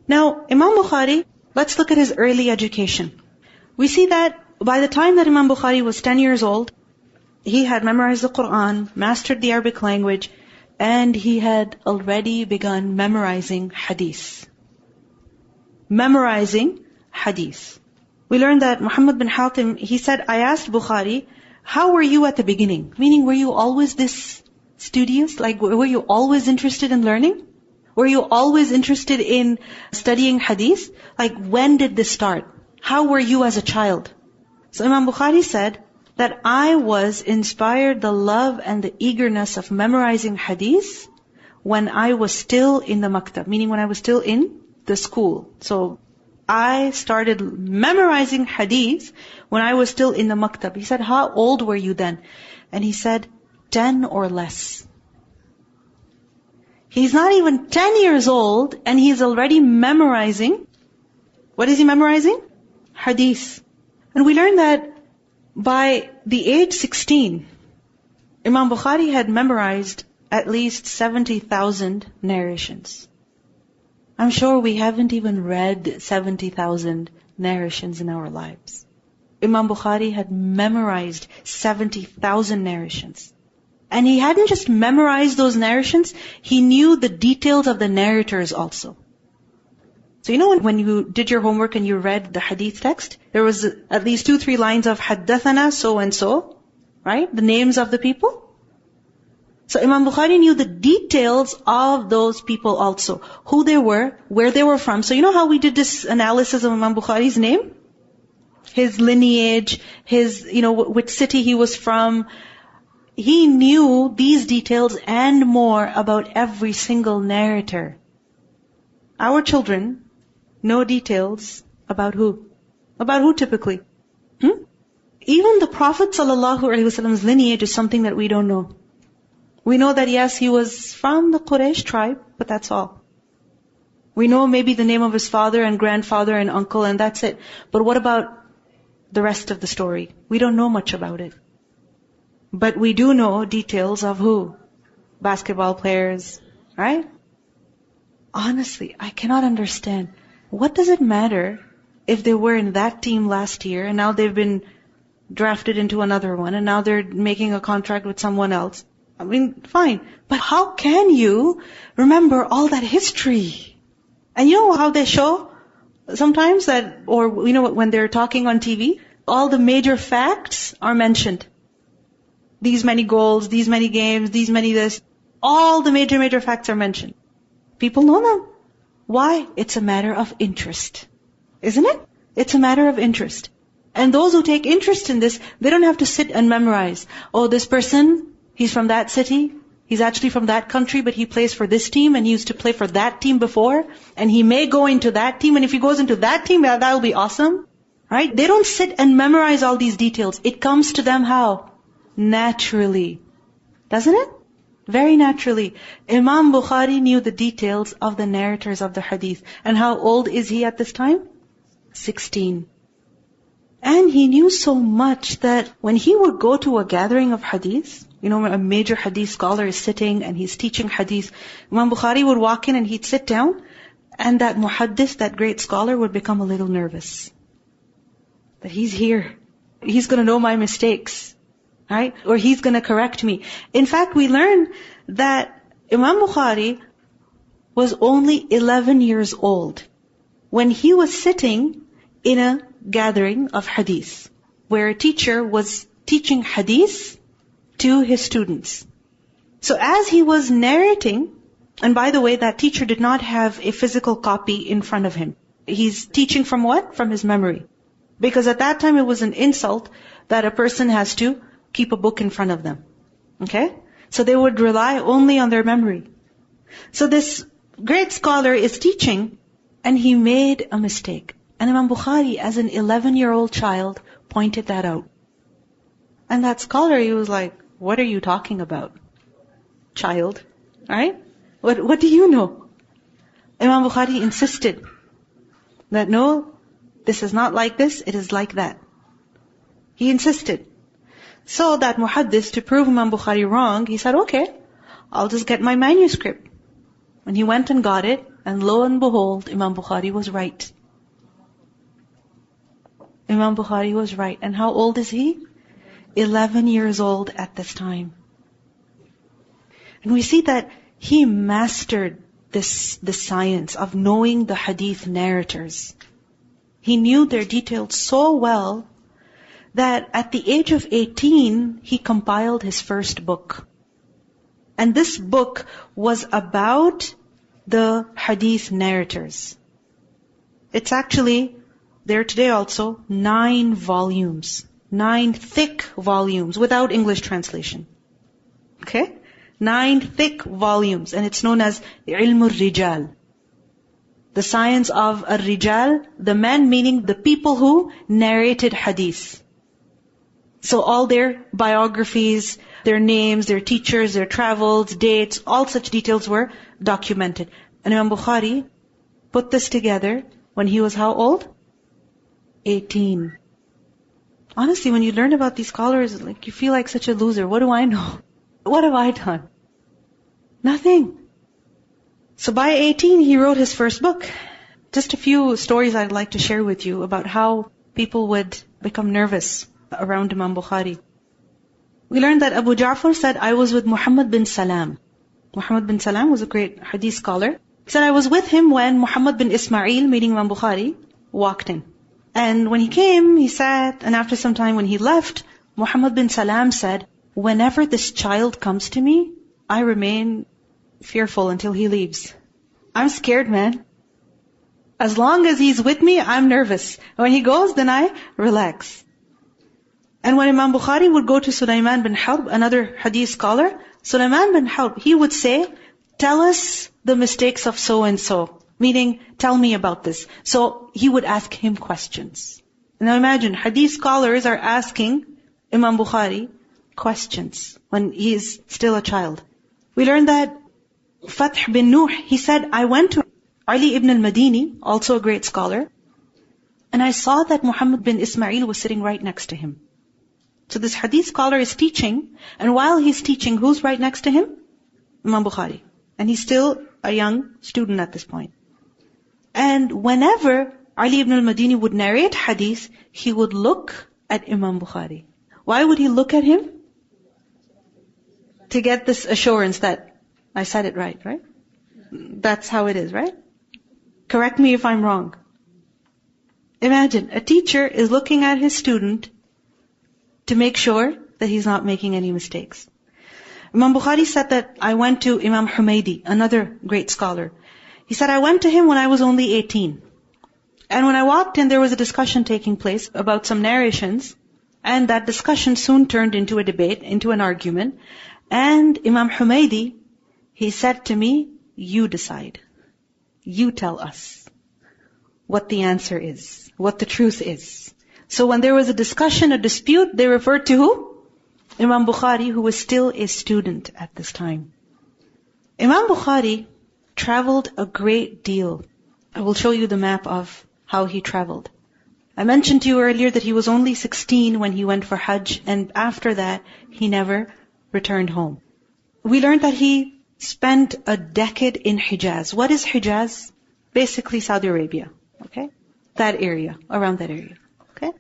Now, Imam Bukhari, let's look at his early education. We see that by the time that Imam Bukhari was 10 years old, he had memorized the Quran, mastered the Arabic language, and he had already begun memorizing hadith. Memorizing hadith. We learned that Muhammad bin Hatim, he said, I asked Bukhari, how were you at the beginning? Meaning, were you always this studious? Like, were you always interested in learning? Were you always interested in studying hadith? Like, when did this start? How were you as a child? So Imam Bukhari said that I was inspired the love and the eagerness of memorizing hadith when I was still in the maktab, meaning when I was still in the school. So I started memorizing hadith when I was still in the maktab. He said, how old were you then? And he said, 10 or less. He's not even 10 years old and he's already memorizing. What is he memorizing? Hadith. And we learned that by the age 16, Imam Bukhari had memorized at least 70,000 narrations. I'm sure we haven't even read 70,000 narrations in our lives. Imam Bukhari had memorized 70,000 narrations. And he hadn't just memorized those narrations, he knew the details of the narrators also. So you know when you did your homework and you read the hadith text, there was at least 2-3 lines of haddathana so and so, right? The names of the people. So Imam Bukhari knew the details of those people also. Who they were, where they were from. So you know how we did this analysis of Imam Bukhari's name? His lineage, his, which city he was from. He knew these details and more about every single narrator. Our children know details about who? About who typically? Even the Prophet ﷺ's lineage is something that we don't know. We know that yes, he was from the Quraysh tribe, but that's all. We know maybe the name of his father and grandfather and uncle and that's it. But what about the rest of the story? We don't know much about it. But we do know details of who? Basketball players, right? Honestly, I cannot understand. What does it matter if they were in that team last year and now they've been drafted into another one and now they're making a contract with someone else? I mean, fine. But how can you remember all that history? And you know how they show sometimes that, or when they're talking on TV, all the major facts are mentioned. These many goals, these many games, these many this. All the major facts are mentioned. People know them. Why? It's a matter of interest. Isn't it? It's a matter of interest. And those who take interest in this, they don't have to sit and memorize. Oh, this person, he's from that city. He's actually from that country, but he plays for this team and he used to play for that team before. And he may go into that team. And if he goes into that team, that'll be awesome. Right? They don't sit and memorize all these details. It comes to them how? Naturally. Doesn't it? Very naturally. Imam Bukhari knew the details of the narrators of the hadith. And how old is he at this time? 16. And he knew so much that when he would go to a gathering of hadith, when a major hadith scholar is sitting and he's teaching hadith, Imam Bukhari would walk in and he'd sit down, and that muhaddith, that great scholar, would become a little nervous. That he's here. He's going to know my mistakes. Right? Or he's going to correct me. In fact, we learn that Imam Bukhari was only 11 years old when he was sitting in a gathering of hadith, where a teacher was teaching hadith to his students. So as he was narrating, and by the way, that teacher did not have a physical copy in front of him. He's teaching from what? From his memory. Because at that time it was an insult that a person has to keep a book in front of them. Okay? So they would rely only on their memory. So this great scholar is teaching, and he made a mistake. And Imam Bukhari, as an 11-year-old child, pointed that out. And that scholar, he was like, what are you talking about? Child. Right? What do you know? Imam Bukhari insisted that no, this is not like this, it is like that. He insisted. So that muhaddith, to prove Imam Bukhari wrong, he said, okay, I'll just get my manuscript. And he went and got it, And lo and behold, Imam Bukhari was right. Imam Bukhari was right. And how old is he? 11 years old at this time. And we see that he mastered the science of knowing the hadith narrators. He knew their details so well that at the age of 18, he compiled his first book. And this book was about the hadith narrators. It's actually there today also, 9 volumes. 9 thick volumes without English translation. Okay? 9 thick volumes. And it's known as Ilm al-Rijal. The science of al-Rijal, the men meaning the people who narrated hadith. So all their biographies, their names, their teachers, their travels, dates, all such details were documented. And Imam Bukhari put this together when he was how old? 18. Honestly, when you learn about these scholars, like you feel like such a loser. What do I know? What have I done? Nothing. So by 18, he wrote his first book. Just a few stories I'd like to share with you about how people would become nervous around Imam Bukhari. We learned that Abu Ja'far said, I was with Muhammad bin Salam. Muhammad bin Salam was a great hadith scholar. He said, I was with him when Muhammad bin Ismail, meaning Imam Bukhari, walked in. And when he came, he sat, and after some time when he left, Muhammad bin Salam said, whenever this child comes to me, I remain fearful until he leaves. I'm scared, man. As long as he's with me, I'm nervous. When he goes, then I relax. And when Imam Bukhari would go to Sulaiman bin Harb, another hadith scholar, Sulaiman bin Harb, he would say, tell us the mistakes of so and so. Meaning, tell me about this. So he would ask him questions. Now imagine, hadith scholars are asking Imam Bukhari questions when he is still a child. We learned that Fath bin Nuh, he said, I went to Ali ibn al-Madini, also a great scholar, and I saw that Muhammad bin Ismail was sitting right next to him. So this hadith scholar is teaching, and while he's teaching, who's right next to him? Imam Bukhari. And he's still a young student at this point. And whenever Ali ibn al-Madini would narrate hadith, he would look at Imam Bukhari. Why would he look at him? To get this assurance that I said it right? That's how it is, right? Correct me if I'm wrong. Imagine, a teacher is looking at his student to make sure that he's not making any mistakes. Imam Bukhari said that I went to Imam Humaydi, another great scholar. He said, I went to him when I was only 18. And when I walked in, there was a discussion taking place about some narrations. And that discussion soon turned into a debate, into an argument. And Imam Humaydi, he said to me, you decide. You tell us what the answer is, what the truth is. So when there was a discussion, a dispute, they referred to who? Imam Bukhari, who was still a student at this time. Imam Bukhari traveled a great deal. I will show you the map of how he traveled. I mentioned to you earlier that he was only 16 when he went for Hajj, and after that, he never returned home. We learned that he spent a decade in Hijaz. What is Hijaz? Basically Saudi Arabia. Okay? That area, around that area. Okay?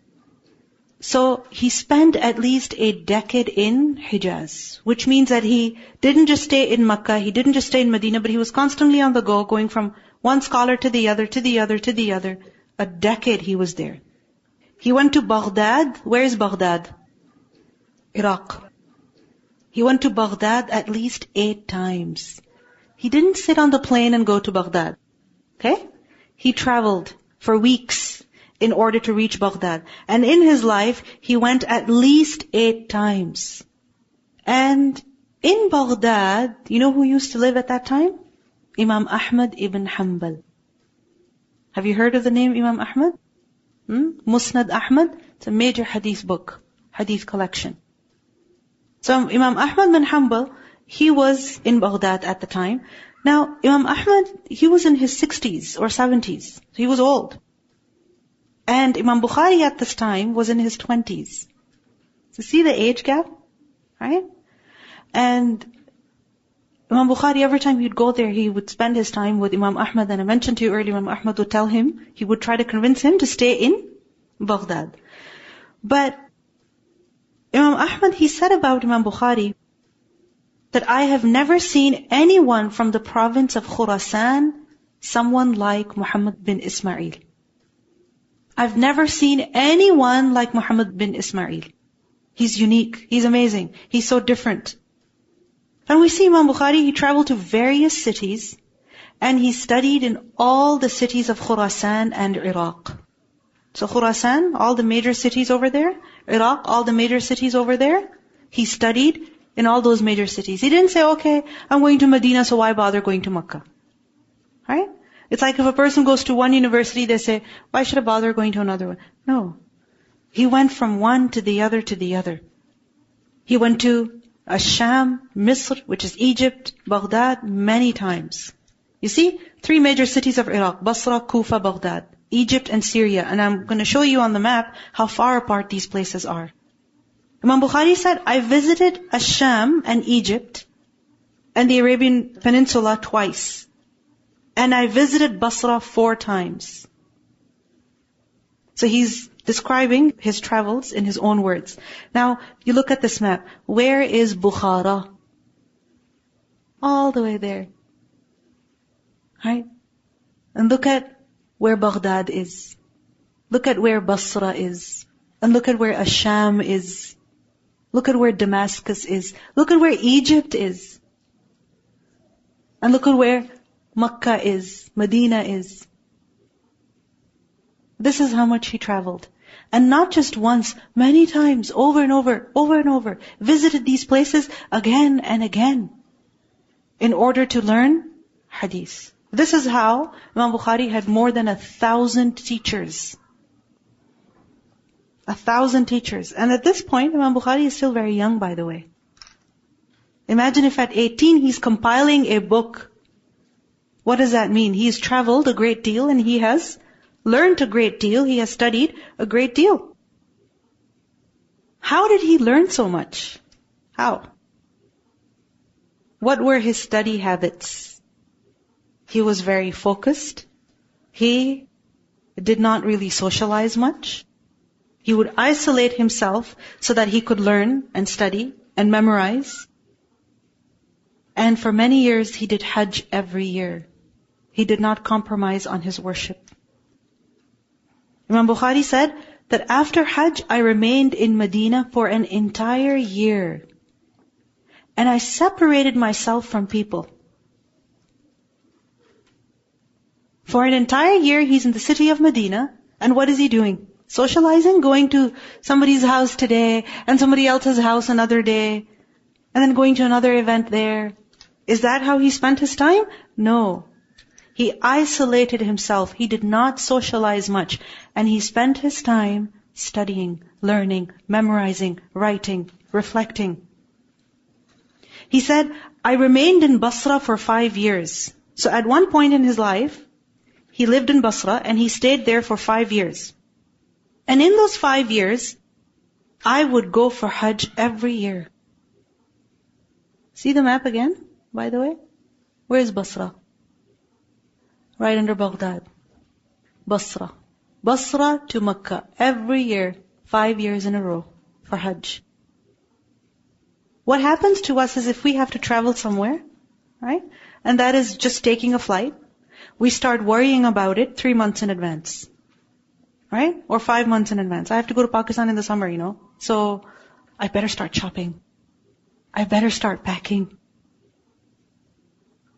So he spent at least a decade in Hijaz, which means that he didn't just stay in Makkah, he didn't just stay in Medina, but he was constantly on the go, going from one scholar to the other, to the other, to the other. A decade he was there. He went to Baghdad. Where is Baghdad? Iraq. He went to Baghdad at least 8 times. He didn't sit on the plane and go to Baghdad. Okay? He traveled for weeks in order to reach Baghdad. And in his life, he went at least 8 times. And in Baghdad, you know who used to live at that time? Imam Ahmad ibn Hanbal. Have you heard of the name Imam Ahmad? Musnad Ahmad? It's a major hadith book, hadith collection. So Imam Ahmad bin Hanbal, he was in Baghdad at the time. Now, Imam Ahmad, he was in his 60s or 70s. So he was old. And Imam Bukhari at this time was in his 20s. So see the age gap? Right? And Imam Bukhari, every time he'd go there, he would spend his time with Imam Ahmad. And I mentioned to you earlier, Imam Ahmad would tell him, he would try to convince him to stay in Baghdad. But Imam Ahmad, he said about Imam Bukhari, that I have never seen anyone from the province of Khurasan, someone like Muhammad bin Ismail. I've never seen anyone like Muhammad bin Ismail. He's unique. He's amazing. He's so different. And we see Imam Bukhari, he traveled to various cities and he studied in all the cities of Khurasan and Iraq. So Khurasan, all the major cities over there. Iraq, all the major cities over there. He studied in all those major cities. He didn't say, okay, I'm going to Medina, so why bother going to Makkah? Right? It's like if a person goes to one university, they say, why should I bother going to another one? No. He went from one to the other to the other. He went to Sham, Misr, which is Egypt, Baghdad, many times. You see, 3 major cities of Iraq, Basra, Kufa, Baghdad, Egypt and Syria. And I'm going to show you on the map how far apart these places are. Imam Bukhari said, I visited Sham and Egypt and the Arabian Peninsula twice. And I visited Basra 4 times. So he's describing his travels in his own words. Now, you look at this map. Where is Bukhara? All the way there. Right? And look at where Baghdad is. Look at where Basra is. And look at where Asham is. Look at where Damascus is. Look at where Egypt is. And look at where Makkah is, Medina is. This is how much he traveled. And not just once, many times, over and over, visited these places again and again in order to learn hadith. This is how Imam Bukhari had more than 1,000 teachers. 1,000 teachers. And at this point, Imam Bukhari is still very young, by the way. Imagine if at 18 he's compiling a book. What does that mean? He's traveled a great deal and he has learned a great deal. He has studied a great deal. How did he learn so much? How? What were his study habits? He was very focused. He did not really socialize much. He would isolate himself so that he could learn and study and memorize. And for many years, he did Hajj every year. He did not compromise on his worship. Imam Bukhari said that after Hajj, I remained in Medina for an entire year. And I separated myself from people. For an entire year, he's in the city of Medina. And what is he doing? Socializing, going to somebody's house today and somebody else's house another day, and then going to another event there. Is that how he spent his time? No. He isolated himself. He did not socialize much. And he spent his time studying, learning, memorizing, writing, reflecting. He said, I remained in Basra for 5 years. So at one point in his life, he lived in Basra and he stayed there for 5 years. And in those 5 years, I would go for Hajj every year. See the map again, by the way? Where is Basra? Right under Baghdad. Basra. Basra to Makkah. Every year, 5 years in a row for Hajj. What happens to us is if we have to travel somewhere, right? And that is just taking a flight. We start worrying about it 3 months in advance. Right? Or 5 months in advance. I have to go to Pakistan in the summer, So, I better start shopping. I better start packing.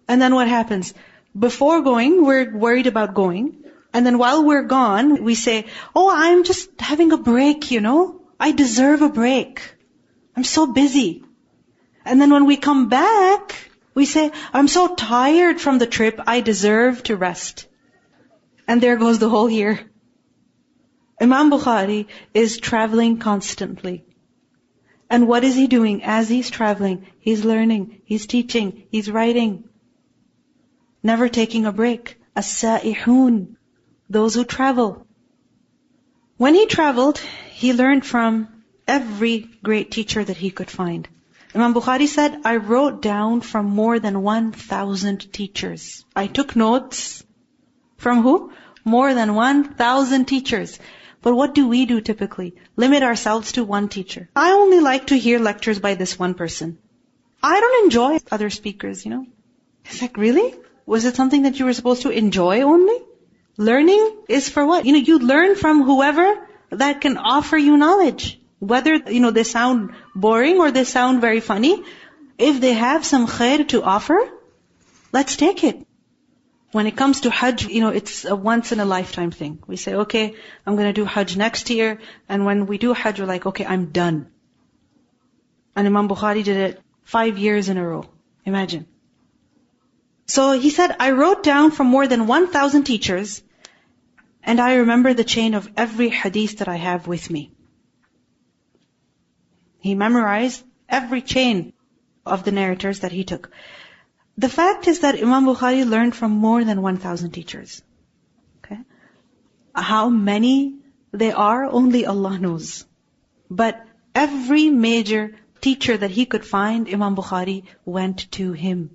And then what happens? Before going, we're worried about going. And then while we're gone, we say, oh, I'm just having a break, I deserve a break. I'm so busy. And then when we come back, we say, I'm so tired from the trip, I deserve to rest. And there goes the whole year. Imam Bukhari is traveling constantly. And what is he doing as he's traveling? He's learning, he's teaching, he's writing. Never taking a break. As-sa'ihun, those who travel. When he traveled, he learned from every great teacher that he could find. Imam Bukhari said, I wrote down from more than 1,000 teachers. I took notes from who? More than 1,000 teachers. But what do we do typically? Limit ourselves to one teacher. I only like to hear lectures by this one person. I don't enjoy other speakers, It's like, really? Was it something that you were supposed to enjoy only? Learning is for what? You learn from whoever that can offer you knowledge. Whether, they sound boring or they sound very funny. If they have some khair to offer, let's take it. When it comes to Hajj, it's a once in a lifetime thing. We say, okay, I'm going to do Hajj next year. And when we do Hajj, we're like, okay, I'm done. And Imam Bukhari did it 5 years in a row. Imagine. So he said, I wrote down from more than 1,000 teachers, and I remember the chain of every hadith that I have with me. He memorized every chain of the narrators that he took. The fact is that Imam Bukhari learned from more than 1,000 teachers. Okay? How many they are, only Allah knows. But every major teacher that he could find, Imam Bukhari went to him.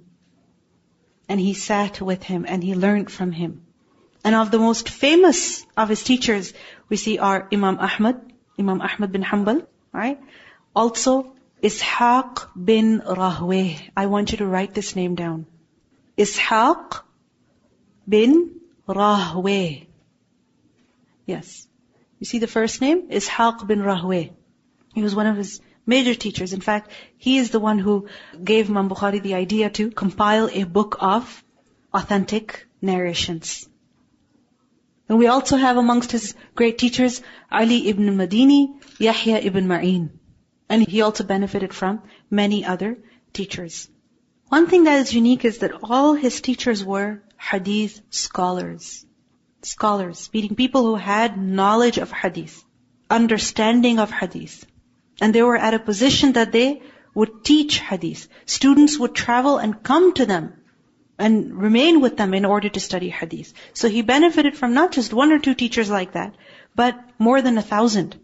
And he sat with him and he learned from him. And of the most famous of his teachers, we see are Imam Ahmad bin Hanbal, right? Also, Ishaq bin Rahweh. I want you to write this name down. Ishaq bin Rahweh. Yes. You see the first name? Ishaq bin Rahweh. He was one of his major teachers. In fact, he is the one who gave Imam Bukhari the idea to compile a book of authentic narrations. And we also have amongst his great teachers, Ali ibn Madini, Yahya ibn Ma'in. And he also benefited from many other teachers. One thing that is unique is that all his teachers were hadith scholars. Scholars, meaning people who had knowledge of hadith, understanding of hadith. And they were at a position that they would teach hadith. Students would travel and come to them and remain with them in order to study hadith. So he benefited from not just one or two teachers like that, but more than 1,000.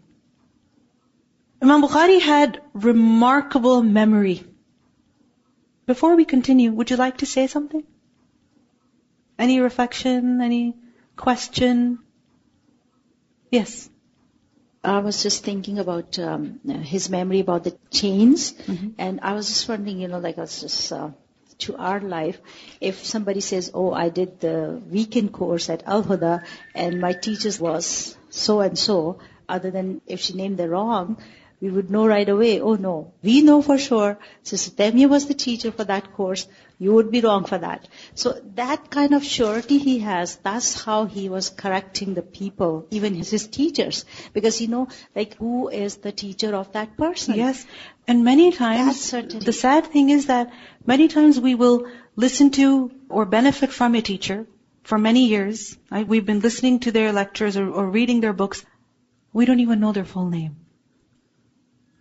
Imam Bukhari had remarkable memory. Before we continue, would you like to say something? Any reflection? Any question? Yes. I was just thinking about his memory about the chains. And I was just wondering, to our life, if somebody says, oh, I did the weekend course at Al-Huda and my teacher was so and so, other than if she named the wrong, we would know right away, oh no, we know for sure, Sister Temia was the teacher for that course, you would be wrong for that. So that kind of surety he has, that's how he was correcting the people, even his teachers. Because who is the teacher of that person? Yes. And many times, the sad thing is that many times we will listen to or benefit from a teacher for many years. Right? We've been listening to their lectures or reading their books. We don't even know their full name.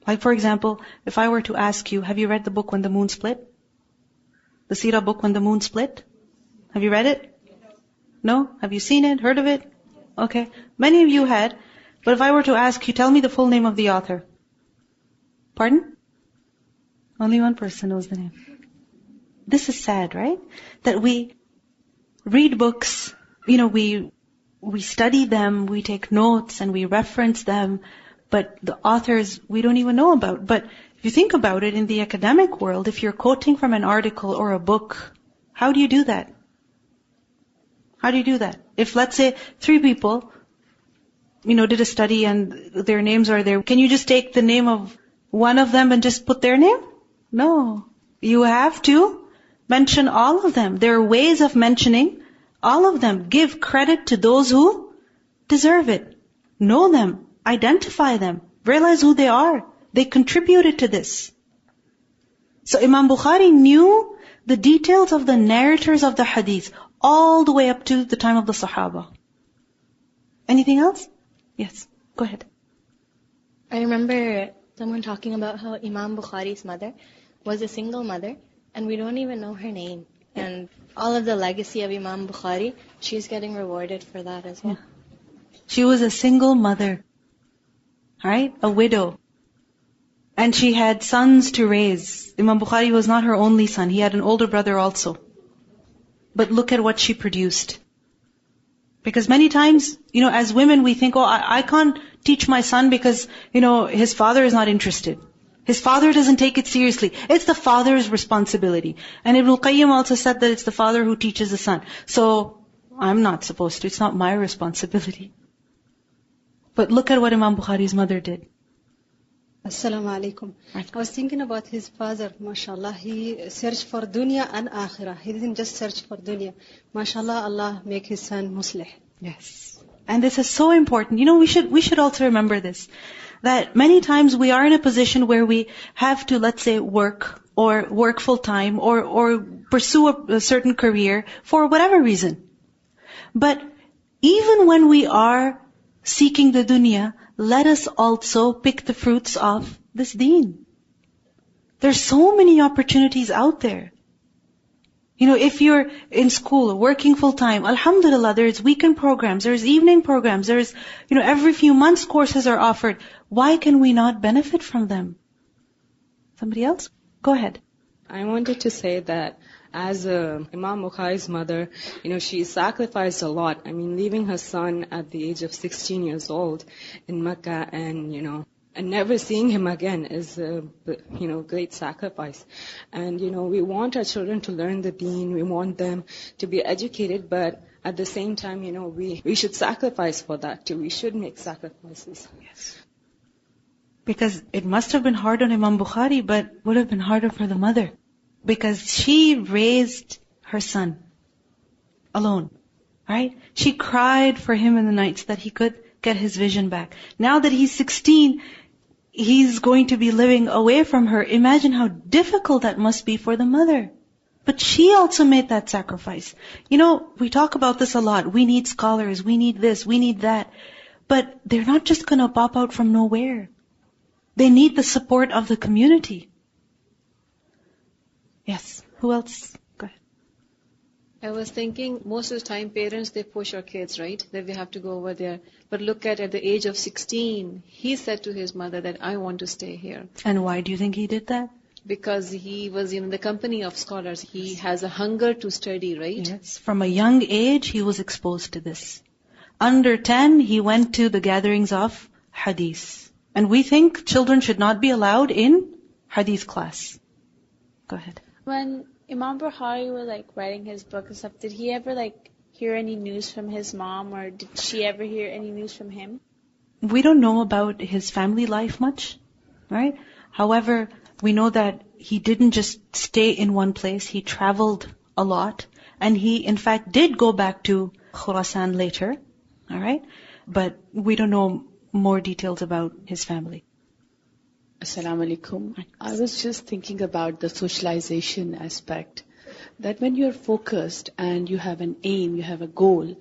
Like for example, if I were to ask you, have you read the book When the Moon Split? The Seerah book When the Moon Split? Have you read it? No? Have you seen it? Heard of it? Okay. Many of you had. But if I were to ask you, tell me the full name of the author. Pardon? Only one person knows the name. This is sad, right? That we read books, we study them, we take notes and we reference them, but the authors we don't even know about. But if you think about it, in the academic world, if you're quoting from an article or a book, how do you do that? How do you do that? If let's say 3 people, did a study and their names are there, can you just take the name of one of them and just put their name? No. You have to mention all of them. There are ways of mentioning all of them. Give credit to those who deserve it. Know them. Identify them. Realize who they are. They contributed to this. So Imam Bukhari knew the details of the narrators of the hadith all the way up to the time of the Sahaba. Anything else? Yes. Go ahead. I remember someone talking about how Imam Bukhari's mother was a single mother and we don't even know her name. And all of the legacy of Imam Bukhari, she's getting rewarded for that as well. She was a single mother. Right? A widow. And she had sons to raise. Imam Bukhari was not her only son. He had an older brother also. But look at what she produced. Because many times, as women we think, I can't teach my son because, his father is not interested. His father doesn't take it seriously. It's the father's responsibility. And Ibn al-Qayyim also said that it's the father who teaches the son. So, I'm not supposed to. It's not my responsibility. But look at what Imam Bukhari's mother did. Assalamu alaikum. I was thinking about his father, mashallah. He searched for dunya and akhirah. He didn't just search for dunya. Mashallah, Allah make his son muslih. Yes. And this is so important. We should also remember this. That many times we are in a position where we have to, let's say, work full time or pursue a certain career for whatever reason. But even when we are seeking the dunya, let us also pick the fruits of this deen. There's so many opportunities out there. If you're in school, working full time, alhamdulillah, there's weekend programs, there's evening programs, there's, every few months courses are offered. Why can we not benefit from them? Somebody else? Go ahead. I wanted to say that as Imam Bukhari's mother, she sacrificed a lot. Leaving her son at the age of 16 years old in Mecca and never seeing him again is a, great sacrifice. And, we want our children to learn the deen. We want them to be educated, but at the same time, we should sacrifice for that too. We should make sacrifices. Yes. Because it must have been hard on Imam Bukhari, but would have been harder for the mother. Because she raised her son alone, right? She cried for him in the night so that he could get his vision back. Now that he's 16, he's going to be living away from her. Imagine how difficult that must be for the mother. But she also made that sacrifice. We talk about this a lot. We need scholars, we need this, we need that. But they're not just going to pop out from nowhere. They need the support of the community. Yes. Who else? Go ahead. I was thinking, most of the time parents, they push our kids, right? That we have to go over there. But look at the age of 16, he said to his mother that I want to stay here. And why do you think he did that? Because he was in the company of scholars. He has a hunger to study, right? Yes. From a young age, he was exposed to this. Under 10, he went to the gatherings of hadith. And we think children should not be allowed in hadith class. Go ahead. When Imam Bukhari was writing his book and stuff, did he ever hear any news from his mom, or did she ever hear any news from him? We don't know about his family life much, right? However, we know that he didn't just stay in one place. He traveled a lot, and he in fact did go back to Khurasan later, all right? But we don't know more details about his family. Assalamu alaikum. I was just thinking about the socialization aspect. That when you're focused and you have an aim, you have a goal,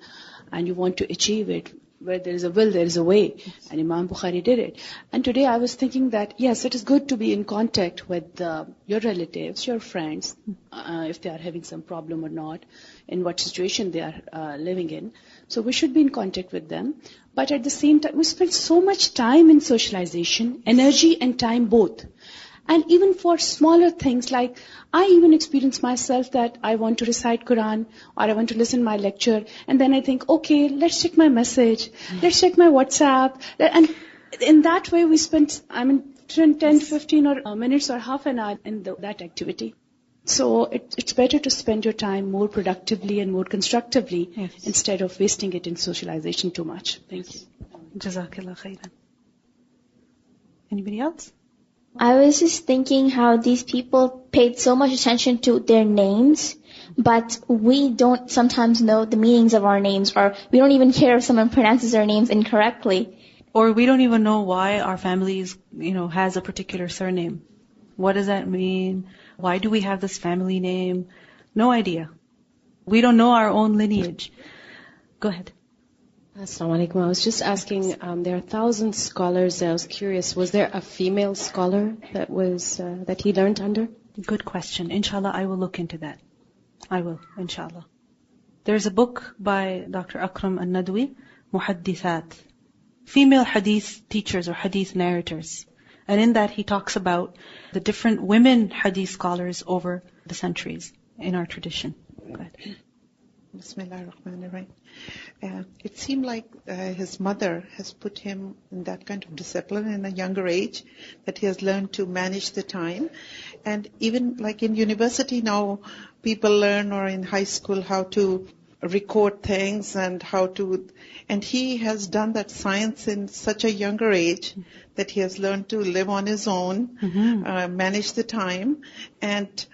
and you want to achieve it, where there is a will, there is a way. And Imam Bukhari did it. And today I was thinking that, yes, it is good to be in contact with your relatives, your friends, if they are having some problem or not, in what situation they are living in. So we should be in contact with them. But at the same time, we spend so much time in socialization, energy and time both. And even for smaller things, like I even experience myself that I want to recite Quran or I want to listen my lecture, and then I think, okay, let's check my message, let's check my WhatsApp. And in that way we spend, 10, 15 or minutes or half an hour in that activity. So it's better to spend your time more productively and more constructively instead of wasting it in socialization too much. Thank you. Jazakallah khairan. Anybody else? I was just thinking how these people paid so much attention to their names, but we don't sometimes know the meanings of our names, or we don't even care if someone pronounces our names incorrectly. Or we don't even know why our families, has a particular surname. What does that mean? Why do we have this family name? No idea. We don't know our own lineage. Go ahead. Assalamu alaikum. I was just asking, there are 1,000 scholars. I was curious, was there a female scholar that he learned under? Good question. Inshallah, I will look into that. I will, inshallah. There's a book by Dr. Akram An-Nadwi, Muhaddithat, female hadith teachers or hadith narrators. And in that he talks about the different women hadith scholars over the centuries in our tradition. Go ahead. Bismillah ar-Rahman ar-Rahim. It seemed like his mother has put him in that kind of discipline in a younger age, that he has learned to manage the time. And even like in university now, people learn, or in high school, how to record things and and he has done that science in such a younger age that he has learned to live on his own, manage the time, and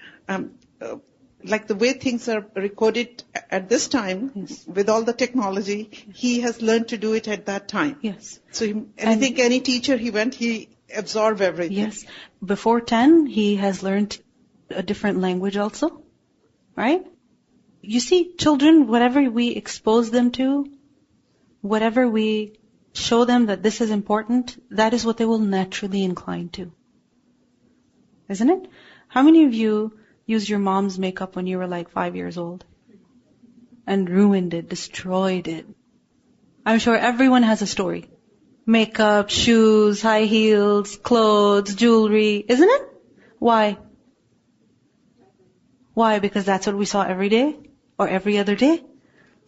like the way things are recorded at this time, with all the technology, he has learned to do it at that time. Yes. So I think any teacher he absorbed everything. Yes. Before 10, he has learned a different language also. Right? You see, children, whatever we expose them to, whatever we show them that this is important, that is what they will naturally incline to. Isn't it? How many of you used your mom's makeup when you were like 5 years old? And ruined it, destroyed it. I'm sure everyone has a story. Makeup, shoes, high heels, clothes, jewelry, isn't it? Why? Why? Because that's what we saw every day or every other day.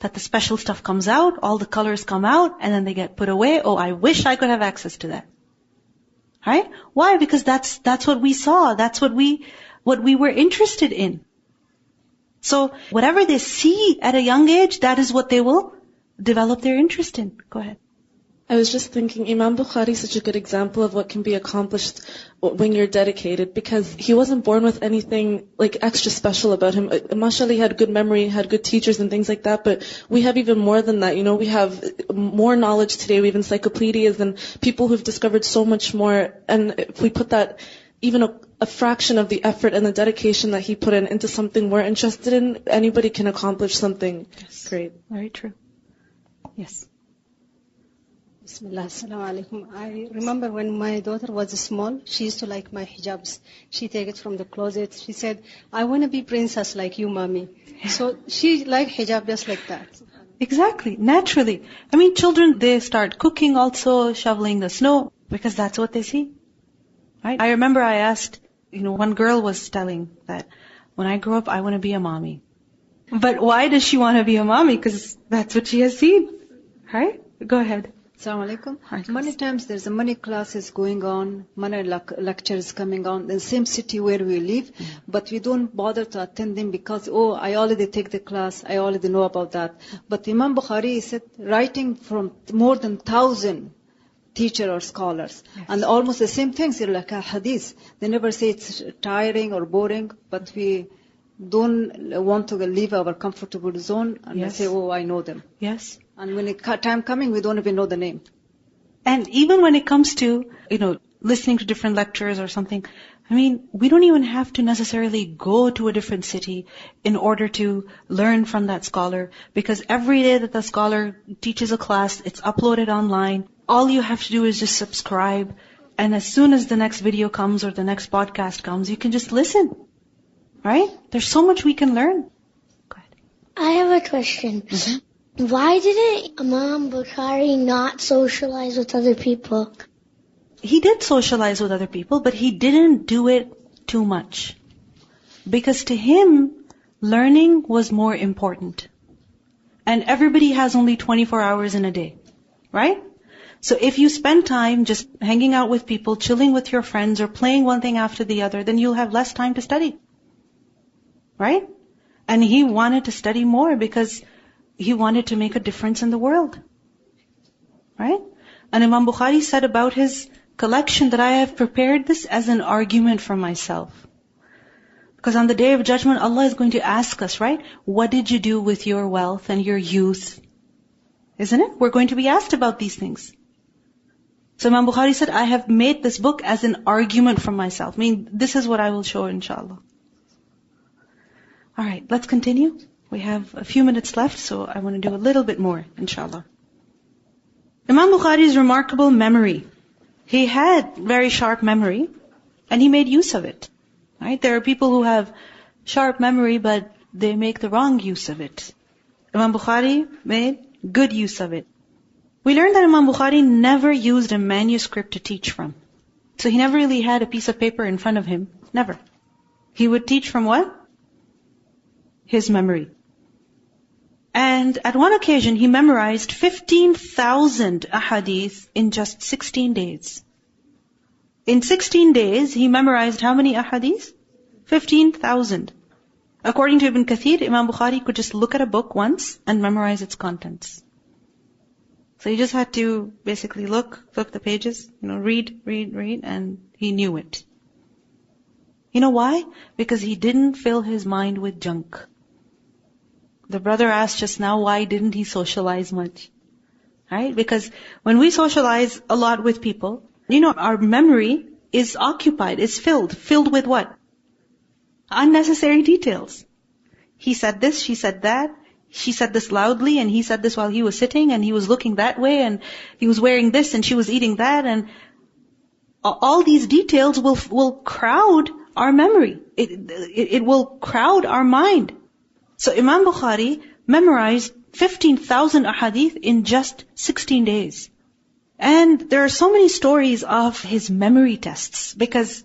That the special stuff comes out, all the colors come out, and then they get put away. Oh, I wish I could have access to that. Right? Why? Because that's what we saw. That's what we were interested in. So whatever they see at a young age, that is what they will develop their interest in. Go ahead. I was just thinking, Imam Bukhari is such a good example of what can be accomplished when you're dedicated, because he wasn't born with anything like extra special about him. MashaAllah, he had good memory, had good teachers and things like that, but we have even more than that. We have more knowledge today. We have encyclopedias and people who've discovered so much more. And if we put that, even a fraction of the effort and the dedication that he put into something we're interested in, anybody can accomplish something great. Very true. Yes. Bismillah, assalamu alaikum. I remember when my daughter was small, she used to like my hijabs. She take it from the closet. She said, I want to be princess like you, mommy. Yeah. So she liked hijab just like that. Exactly, naturally. I mean, children, they start cooking also, shoveling the snow, because that's what they see. Right? I remember I asked, one girl was telling that, when I grow up, I want to be a mommy. But why does she want to be a mommy? Because that's what she has seen. Right? Go ahead. Assalamu alaikum. Many times there's many classes going on, many lectures coming on in the same city where we live, but we don't bother to attend them because, I already take the class, I already know about that. But Imam Bukhari said, writing from more than 1,000 teachers or scholars, and almost the same things, like a hadith. They never say it's tiring or boring, but we don't want to leave our comfortable zone and say, I know them. Yes. And when time coming, we don't even know the name. And even when it comes to, listening to different lectures or something, I mean, we don't even have to necessarily go to a different city in order to learn from that scholar, because every day that the scholar teaches a class, it's uploaded online. All you have to do is just subscribe, and as soon as the next video comes or the next podcast comes, you can just listen. Right? There's so much we can learn. Go ahead. I have a question. Mm-hmm. Why didn't Imam Bukhari not socialize with other people? He did socialize with other people, but he didn't do it too much. Because to him, learning was more important. And everybody has only 24 hours in a day. Right? So if you spend time just hanging out with people, chilling with your friends, or playing one thing after the other, then you'll have less time to study. Right? And he wanted to study more because he wanted to make a difference in the world. Right? And Imam Bukhari said about his collection that I have prepared this as an argument for myself. Because on the Day of Judgment, Allah is going to ask us, right? What did you do with your wealth and your youth? Isn't it? We're going to be asked about these things. So Imam Bukhari said, I have made this book as an argument for myself. I mean, this is what I will show, inshallah. Alright, let's continue. We have a few minutes left, so I want to do a little bit more, inshallah. Imam Bukhari's remarkable memory. He had very sharp memory, and he made use of it. Right? There are people who have sharp memory, but they make the wrong use of it. Imam Bukhari made good use of it. We learned that Imam Bukhari never used a manuscript to teach from. So he never really had a piece of paper in front of him. Never. He would teach from what? His memory. And at one occasion, he memorized 15,000 ahadith in just 16 days. In 16 days, he memorized how many ahadith? 15,000. According to Ibn Kathir, Imam Bukhari could just look at a book once and memorize its contents. So he just had to basically look the pages, read, and he knew it. You know why? Because he didn't fill his mind with junk. The brother asked just now, why didn't he socialize much? Right? Because when we socialize a lot with people, our memory is occupied, is filled with what? Unnecessary details. He said this, she said that, she said this loudly, and he said this while he was sitting, and he was looking that way, and he was wearing this, and she was eating that, and all these details will crowd our memory. It will crowd our mind. So Imam Bukhari memorized 15,000 ahadith in just 16 days. And there are so many stories of his memory tests because,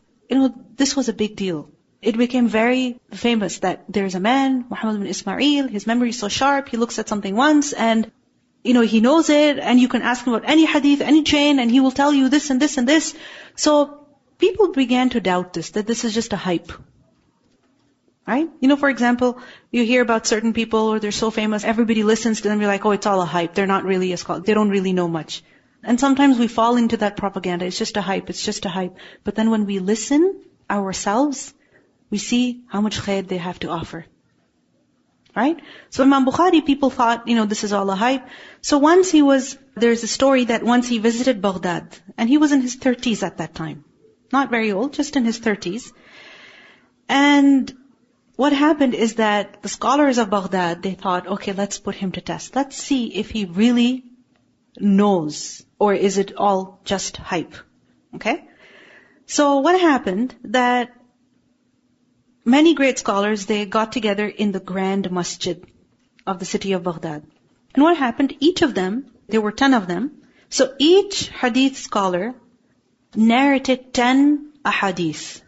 this was a big deal. It became very famous that there's a man, Muhammad bin Ismail, his memory is so sharp, he looks at something once and, he knows it, and you can ask him about any hadith, any chain, and he will tell you this and this and this. So people began to doubt this, that this is just a hype. Right? For example, you hear about certain people, or they're so famous, everybody listens to them, you're like, oh, it's all a hype, they're not really a scholar, they don't really know much. And sometimes we fall into that propaganda, it's just a hype, it's just a hype. But then when we listen ourselves, we see how much khair they have to offer. Right? So Imam Bukhari, people thought, this is all a hype. So there's a story that once he visited Baghdad, and he was in his 30s at that time. Not very old, just in his 30s. And what happened is that the scholars of Baghdad, they thought, okay, let's put him to test. Let's see if he really knows, or is it all just hype. Okay? So what happened, that many great scholars, they got together in the grand masjid of the city of Baghdad. And what happened, each of them, there were 10 of them, so each hadith scholar narrated 10 ahadith.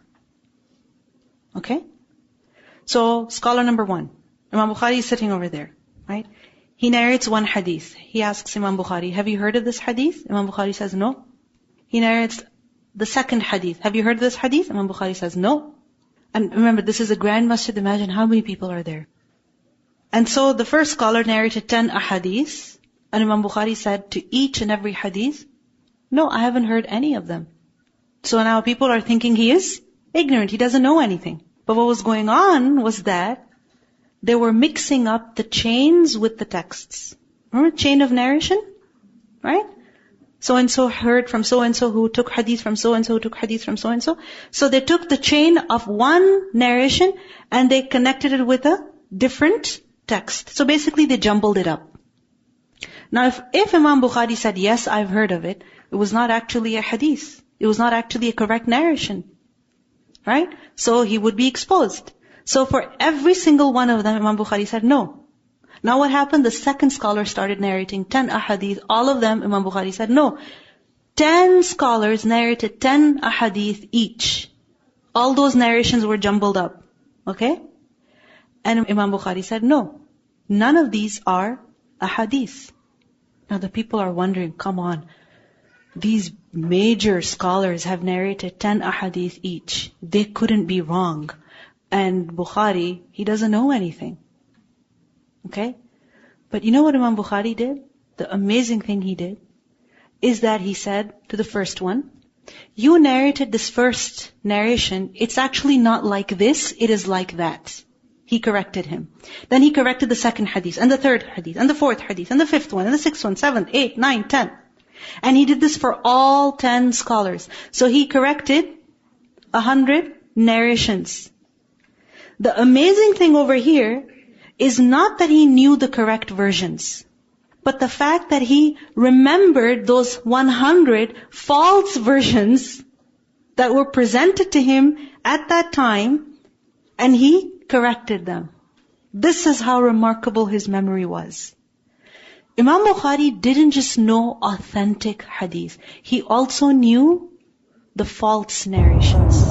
Okay? So, scholar number 1, Imam Bukhari is sitting over there, right? He narrates one hadith. He asks Imam Bukhari, have you heard of this hadith? Imam Bukhari says, no. He narrates the second hadith. Have you heard of this hadith? Imam Bukhari says, no. And remember, this is a grand masjid. Imagine how many people are there. And so the first scholar narrated 10 ahadith, and Imam Bukhari said to each and every hadith, no, I haven't heard any of them. So now people are thinking he is ignorant, he doesn't know anything. But what was going on was that they were mixing up the chains with the texts. Remember chain of narration? Right? So-and-so heard from so-and-so who took hadith from so-and-so who took hadith from so-and-so. So they took the chain of one narration and they connected it with a different text. So basically they jumbled it up. Now if Imam Bukhari said, yes, I've heard of it, it was not actually a hadith. It was not actually a correct narration. Right? So he would be exposed. So for every single one of them, Imam Bukhari said no. Now what happened? The second scholar started narrating 10 ahadith. All of them, Imam Bukhari said no. 10 scholars narrated 10 ahadith each. All those narrations were jumbled up. Okay? And Imam Bukhari said no. None of these are ahadith. Now the people are wondering, come on. These major scholars have narrated 10 ahadith each. They couldn't be wrong. And Bukhari, he doesn't know anything. Okay? But you know what Imam Bukhari did? The amazing thing he did is that he said to the first one, you narrated this first narration, it's actually not like this, it is like that. He corrected him. Then he corrected the second hadith, and the third hadith, and the fourth hadith, and the fifth one, and the sixth one, 7th, 8th, 9th, 10th. And he did this for all 10 scholars. So he corrected 100 narrations. The amazing thing over here is not that he knew the correct versions, but the fact that he remembered those 100 false versions that were presented to him at that time, and he corrected them. This is how remarkable his memory was. Imam Bukhari didn't just know authentic hadith. He also knew the false narrations.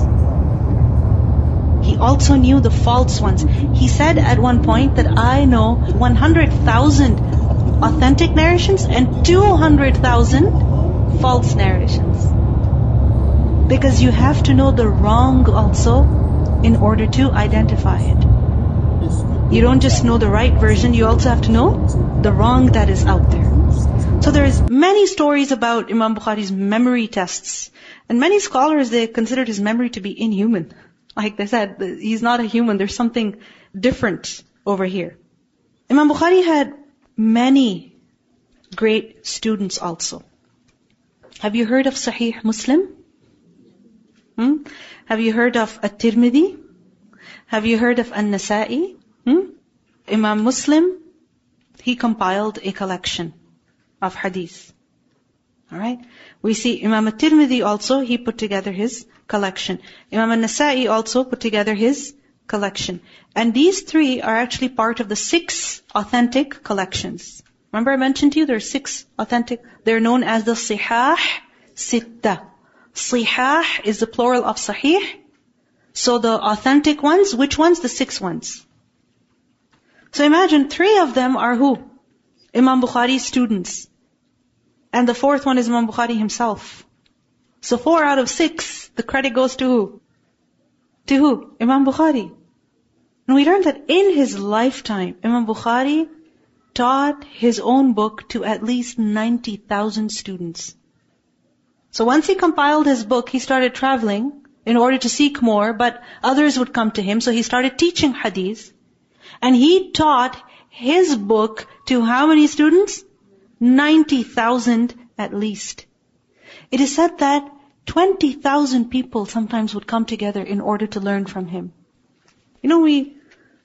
He also knew the false ones. He said at one point that I know 100,000 authentic narrations and 200,000 false narrations. Because you have to know the wrong also in order to identify it. You don't just know the right version, you also have to know the wrong that is out there. So there's many stories about Imam Bukhari's memory tests. And many scholars, they considered his memory to be inhuman. Like they said, he's not a human, there's something different over here. Imam Bukhari had many great students also. Have you heard of Sahih Muslim? Have you heard of At-Tirmidhi? Have you heard of An-Nasa'i? Imam Muslim, he compiled a collection of hadith. Alright? We see Imam At-Tirmidhi also, he put together his collection. Imam An-Nasa'i also put together his collection. And these three are actually part of the 6 authentic collections. Remember I mentioned to you there are 6 authentic, they're known as the Sihah Sitta. Sihah is the plural of Sahih. So the authentic ones, which ones? The 6 ones. So imagine 3 of them are who? Imam Bukhari's students. And the 4th one is Imam Bukhari himself. So 4 out of 6, the credit goes to who? To who? Imam Bukhari. And we learned that in his lifetime, Imam Bukhari taught his own book to at least 90,000 students. So once he compiled his book, he started traveling in order to seek more, but others would come to him, so he started teaching hadith. And he taught his book to how many students? 90,000 at least. It is said that 20,000 people sometimes would come together in order to learn from him. You know, we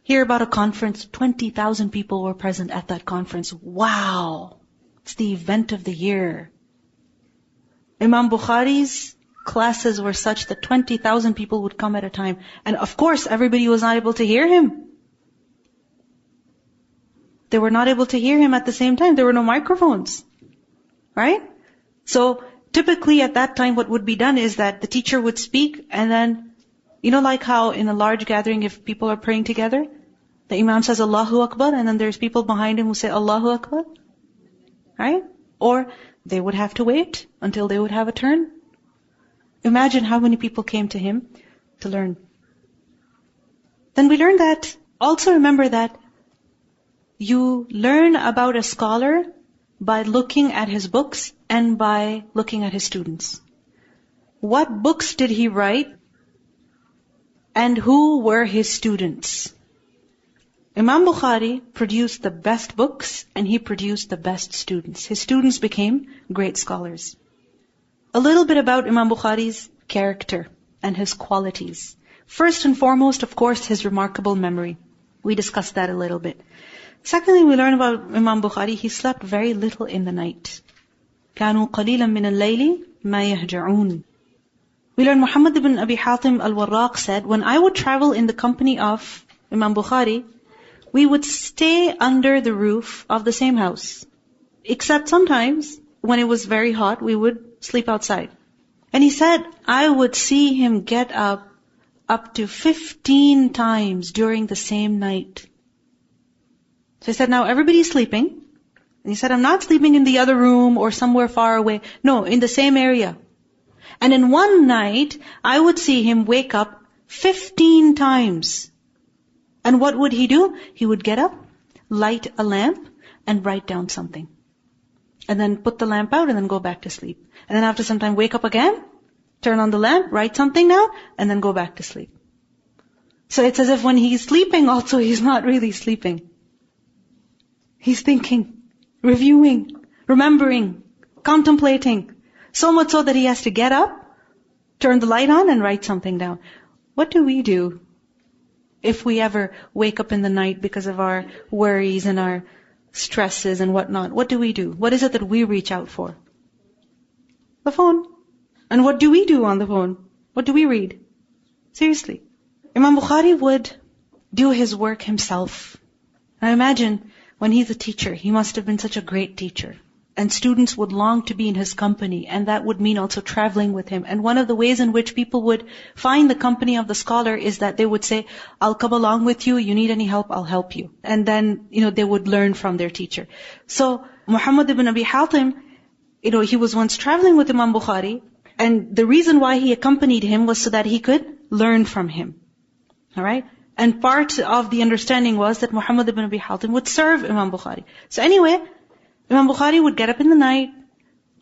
hear about a conference, 20,000 people were present at that conference. Wow! It's the event of the year. Imam Bukhari's classes were such that 20,000 people would come at a time. And of course, everybody was not able to hear him. They were not able to hear him at the same time. There were no microphones. Right? So, typically at that time what would be done is that the teacher would speak and then, you know like how in a large gathering if people are praying together, the Imam says Allahu Akbar and then there's people behind him who say Allahu Akbar. Right? Or they would have to wait until they would have a turn. Imagine how many people came to him to learn. Then we learned that, also remember that you learn about a scholar by looking at his books and by looking at his students. What books did he write? And who were his students? Imam Bukhari produced the best books and he produced the best students. His students became great scholars. A little bit about Imam Bukhari's character and his qualities. First and foremost, of course, his remarkable memory. We discussed that a little bit. Secondly, we learn about Imam Bukhari, he slept very little in the night. كانوا قليلا من الليل ما يهجعون. We learn Muhammad ibn Abi Hatim al-Warraq said, when I would travel in the company of Imam Bukhari, we would stay under the roof of the same house. Except sometimes, when it was very hot, we would sleep outside. And he said, I would see him get up to 15 times during the same night. So he said, now everybody's sleeping. And he said, I'm not sleeping in the other room or somewhere far away. No, in the same area. And in one night, I would see him wake up 15 times. And what would he do? He would get up, light a lamp, and write down something. And then put the lamp out and then go back to sleep. And then after some time, wake up again, turn on the lamp, write something now, and then go back to sleep. So it's as if when he's sleeping also, he's not really sleeping. He's thinking, reviewing, remembering, contemplating. So much so that he has to get up, turn the light on and write something down. What do we do if we ever wake up in the night because of our worries and our stresses and whatnot? What do we do? What is it that we reach out for? The phone. And what do we do on the phone? What do we read? Seriously. Imam Bukhari would do his work himself. Now imagine, when he's a teacher, he must have been such a great teacher. And students would long to be in his company, and that would mean also traveling with him. And one of the ways in which people would find the company of the scholar is that they would say, I'll come along with you, you need any help, I'll help you. And then, they would learn from their teacher. So, Muhammad ibn Abi Hatim, he was once traveling with Imam Bukhari, and the reason why he accompanied him was so that he could learn from him. Alright? And part of the understanding was that Muhammad ibn Abi Hatim would serve Imam Bukhari. So anyway, Imam Bukhari would get up in the night,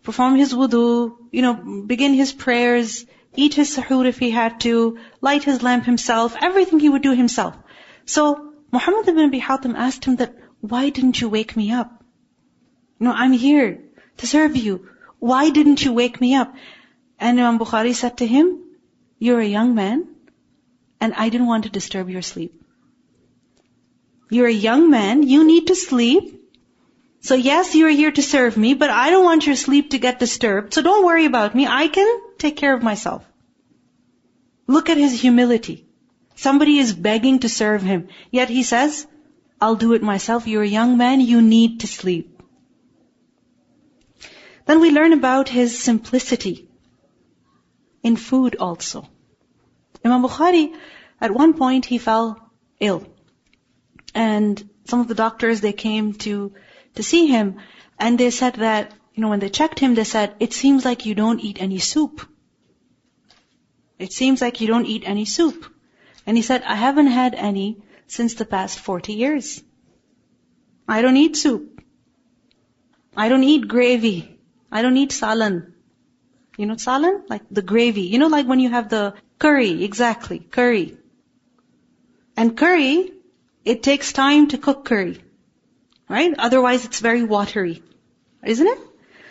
perform his wudu, begin his prayers, eat his suhoor if he had to, light his lamp himself, everything he would do himself. So, Muhammad ibn Abi Hatim asked him that, why didn't you wake me up? I'm here to serve you. Why didn't you wake me up? And Imam Bukhari said to him, you're a young man, and I didn't want to disturb your sleep. You're a young man, you need to sleep. So yes, you're here to serve me, but I don't want your sleep to get disturbed. So don't worry about me. I can take care of myself. Look at his humility. Somebody is begging to serve him. Yet he says, I'll do it myself. You're a young man. You need to sleep. Then we learn about his simplicity in food also. Imam Bukhari, at one point he fell ill. And some of the doctors, they came to see him, and they said that, when they checked him, they said, it seems like you don't eat any soup. It seems like you don't eat any soup. And he said, I haven't had any since the past 40 years. I don't eat soup. I don't eat gravy. I don't eat salan. You know salan? Like the gravy. Like when you have the curry, exactly, curry. And curry, it takes time to cook curry. Right? Otherwise it's very watery. Isn't it?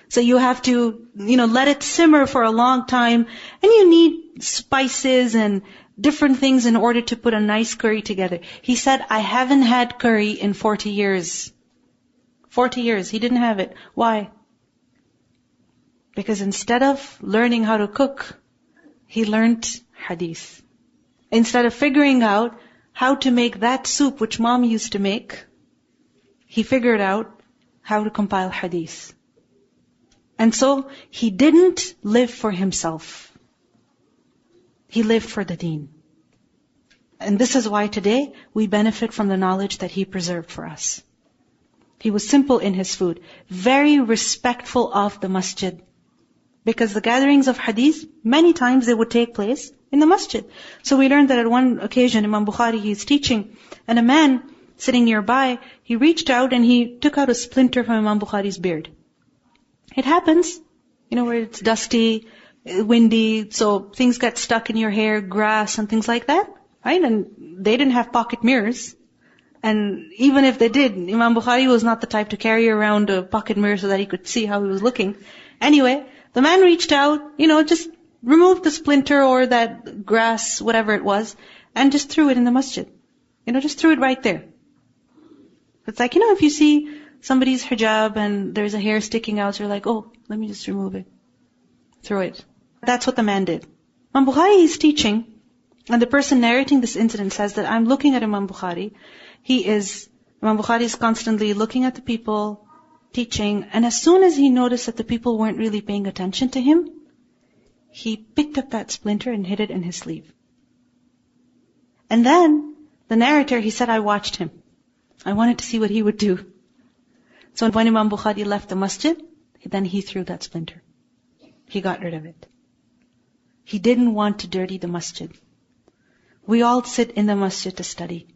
So you have to, let it simmer for a long time, and you need spices and different things in order to put a nice curry together. He said, I haven't had curry in 40 years. 40 years, he didn't have it. Why? Because instead of learning how to cook, he learned hadith. Instead of figuring out how to make that soup which mom used to make, he figured out how to compile hadith. And so, he didn't live for himself. He lived for the deen. And this is why today we benefit from the knowledge that he preserved for us. He was simple in his food, very respectful of the masjid. Because the gatherings of hadith, many times they would take place in the masjid. So we learned that at one occasion, Imam Bukhari, he is teaching, and a man sitting nearby, he reached out and he took out a splinter from Imam Bukhari's beard. It happens, where it's dusty, windy, so things get stuck in your hair, grass and things like that, right? And they didn't have pocket mirrors. And even if they did, Imam Bukhari was not the type to carry around a pocket mirror so that he could see how he was looking. Anyway, the man reached out, just removed the splinter or that grass, whatever it was, and just threw it in the masjid. Just threw it right there. It's like, if you see somebody's hijab and there's a hair sticking out, you're like, oh, let me just remove it. Throw it. That's what the man did. Imam Bukhari is teaching, and the person narrating this incident says that I'm looking at Imam Bukhari. Imam Bukhari is constantly looking at the people, teaching, and as soon as he noticed that the people weren't really paying attention to him, he picked up that splinter and hid it in his sleeve. And then, the narrator, he said, I watched him. I wanted to see what he would do. So when Imam Bukhari left the masjid, then he threw that splinter. He got rid of it. He didn't want to dirty the masjid. We all sit in the masjid to study.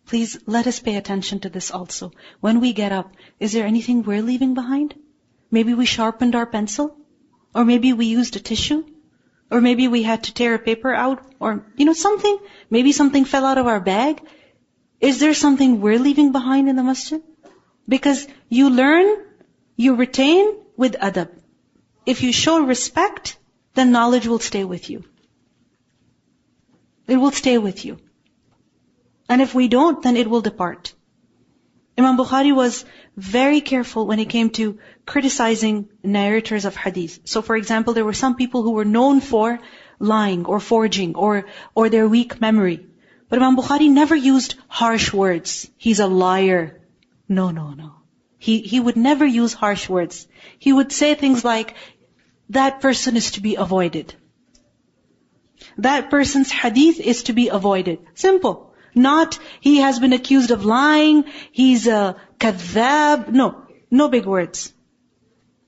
Please let us pay attention to this also. When we get up, is there anything we're leaving behind? Maybe we sharpened our pencil? Or maybe we used a tissue? Or maybe we had to tear a paper out? Or, something? Maybe something fell out of our bag? Is there something we're leaving behind in the masjid? Because you learn, you retain with adab. If you show respect, then knowledge will stay with you. It will stay with you. And if we don't, then it will depart. Imam Bukhari was very careful when it came to criticizing narrators of hadith. So for example, there were some people who were known for lying or forging or their weak memory. But Imam Bukhari never used harsh words. He's a liar. No. He would never use harsh words. He would say things like, that person is to be avoided. That person's hadith is to be avoided. Simple. Not, he has been accused of lying, he's a kadhab. No big words.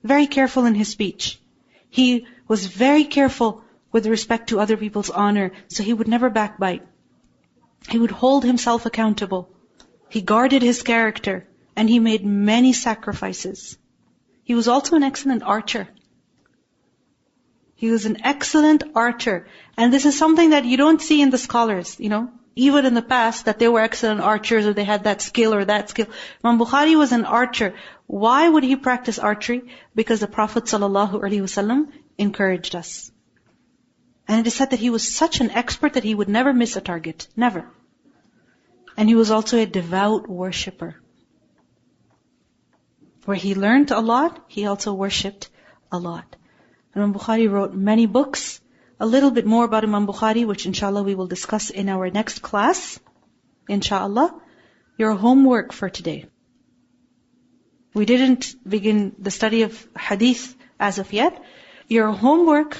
Very careful in his speech. He was very careful with respect to other people's honor, so he would never backbite. He would hold himself accountable. He guarded his character, and he made many sacrifices. He was also an excellent archer. He was an excellent archer. And this is something that you don't see in the scholars, even in the past, that they were excellent archers or they had that skill or that skill. Imam Bukhari was an archer. Why would he practice archery? Because the Prophet ﷺ encouraged us. And it is said that he was such an expert that he would never miss a target. Never. And he was also a devout worshipper. Where he learned a lot, he also worshipped a lot. Imam Bukhari wrote many books. A little bit more about Imam Bukhari, which inshallah we will discuss in our next class. Inshallah. Your homework for today. We didn't begin the study of hadith as of yet. Your homework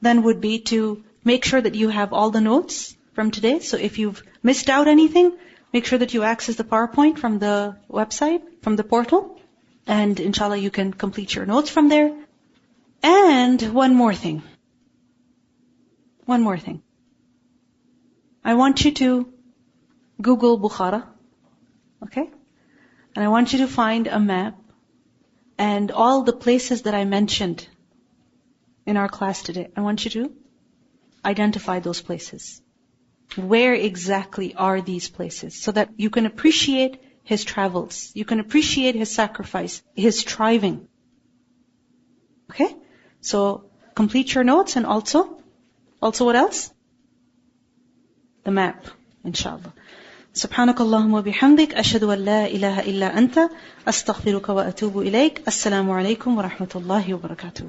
then would be to make sure that you have all the notes from today. So if you've missed out anything, make sure that you access the PowerPoint from the website, from the portal. And inshallah you can complete your notes from there. And one more thing. I want you to Google Bukhara. Okay? And I want you to find a map and all the places that I mentioned in our class today. I want you to identify those places. Where exactly are these places? So that you can appreciate his travels. You can appreciate his sacrifice, his striving. Okay? So, complete your notes and also what else? The map, inshallah. سبحانك اللهم وبحمدك أشهد أن لا إله إلا أنت أستغفرك وأتوب إليك السلام عليكم ورحمة الله وبركاته